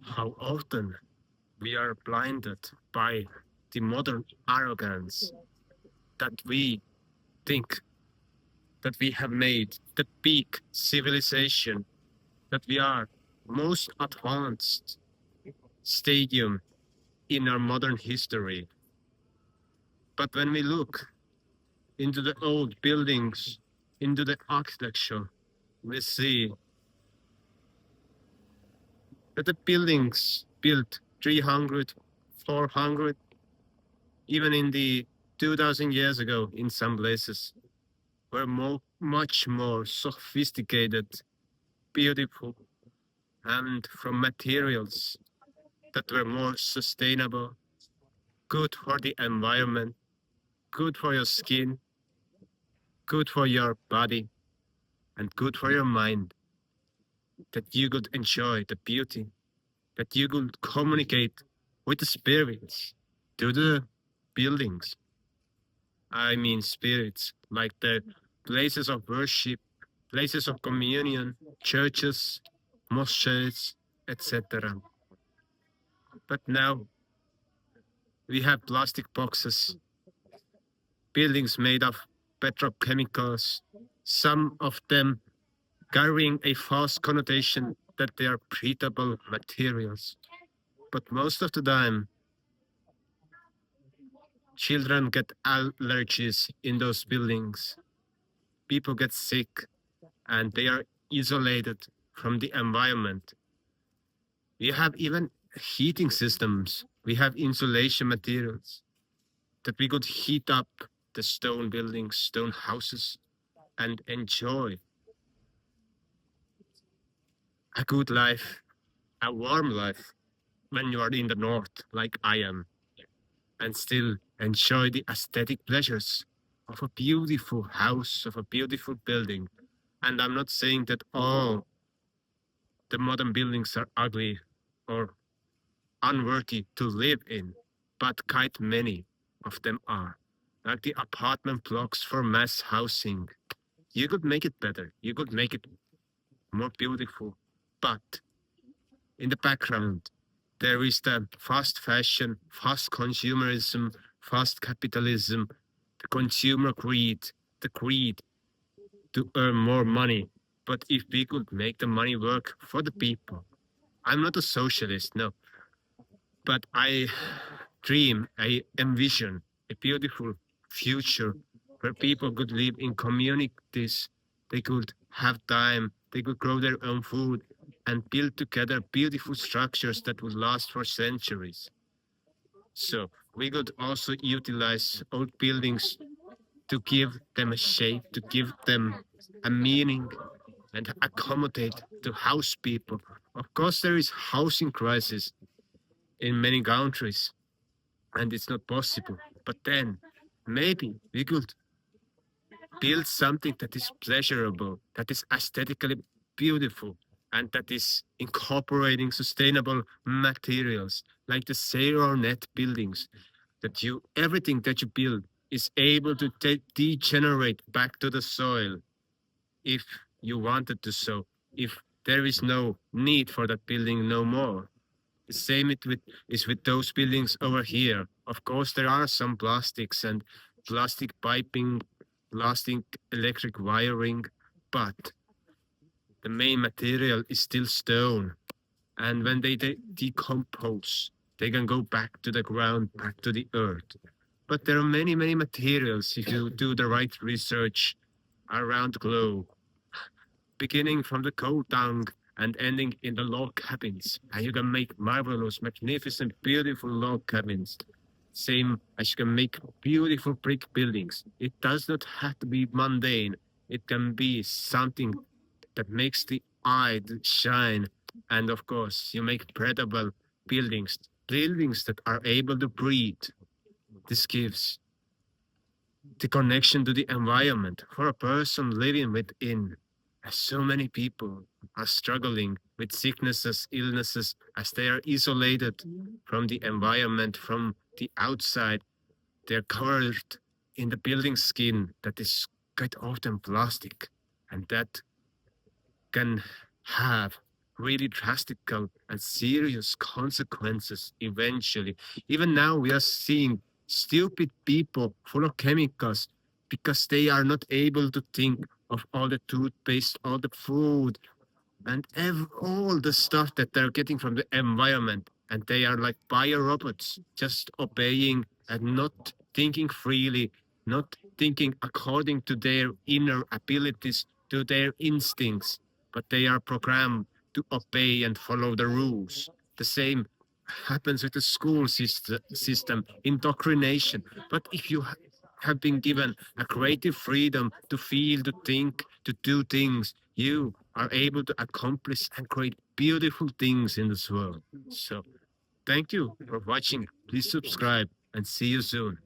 How often we are blinded by the modern arrogance that we think that we have made the peak civilization, that we are most advanced stadium in our modern history. But when we look into the old buildings, into the architecture, we see that the buildings built 300, 400, even in the 2000 years ago in some places were much more sophisticated, beautiful, and from materials that were more sustainable, good for the environment, good for your skin, good for your body, and good for your mind, that you could enjoy the beauty, that you could communicate with the spirits to the buildings. I mean, spirits, like the places of worship, places of communion, churches, mosques, etc. But now we have plastic boxes, buildings made of petrochemicals, some of them carrying a false connotation that they are breathable materials. But most of the time, children get allergies in those buildings. People get sick and they are isolated from the environment. We have even heating systems. We have insulation materials that we could heat up the stone buildings, stone houses, and enjoy a good life, a warm life when you are in the north, like I am, and still enjoy the aesthetic pleasures of a beautiful house, of a beautiful building. And I'm not saying that all the modern buildings are ugly or unworthy to live in, but quite many of them are. Like the apartment blocks for mass housing. You could make it better, you could make it more beautiful, but in the background, there is the fast fashion, fast consumerism, fast capitalism, the consumer greed, the greed to earn more money. But if we could make the money work for the people, I'm not a socialist, no, but I dream, I envision a beautiful future where people could live in communities, they could have time, they could grow their own food and build together beautiful structures that would last for centuries. So we could also utilize old buildings to give them a shape, to give them a meaning and accommodate to house people. Of course, there is housing crisis in many countries, and it's not possible. But then maybe we could build something that is pleasurable, that is aesthetically beautiful, and that is incorporating sustainable materials like the zero net buildings. That you everything that you build is able to degenerate back to the soil if you wanted to so. If there is no need for that building no more. The same is with those buildings over here. Of course, there are some plastics and plastic piping, plastic electric wiring, but the main material is still stone. And when they decompose, they can go back to the ground, back to the earth. But there are many, many materials if you do the right research around the globe, beginning from the coal dung and ending in the log cabins. And you can make marvelous, magnificent, beautiful log cabins. Same as you can make beautiful brick buildings. It does not have to be mundane. It can be something that makes the eye shine. And of course, you make breathable buildings, buildings that are able to breathe. This gives the connection to the environment for a person living within. As so many people are struggling with sicknesses, illnesses, as they are isolated from the environment, from the outside. They're covered in the building skin that is quite often plastic, and that can have really drastic and serious consequences eventually. Even now, we are seeing stupid people full of chemicals because they are not able to think of all the toothpaste, all the food, and all the stuff that they're getting from the environment. And they are like biorobots, just obeying and not thinking freely, not thinking according to their inner abilities, to their instincts, but they are programmed to obey and follow the rules. The same happens with the school system, indoctrination. But if you have been given a creative freedom to feel, to think, to do things, you are able to accomplish and create beautiful things in this world. So, thank you for watching. Please subscribe and see you soon.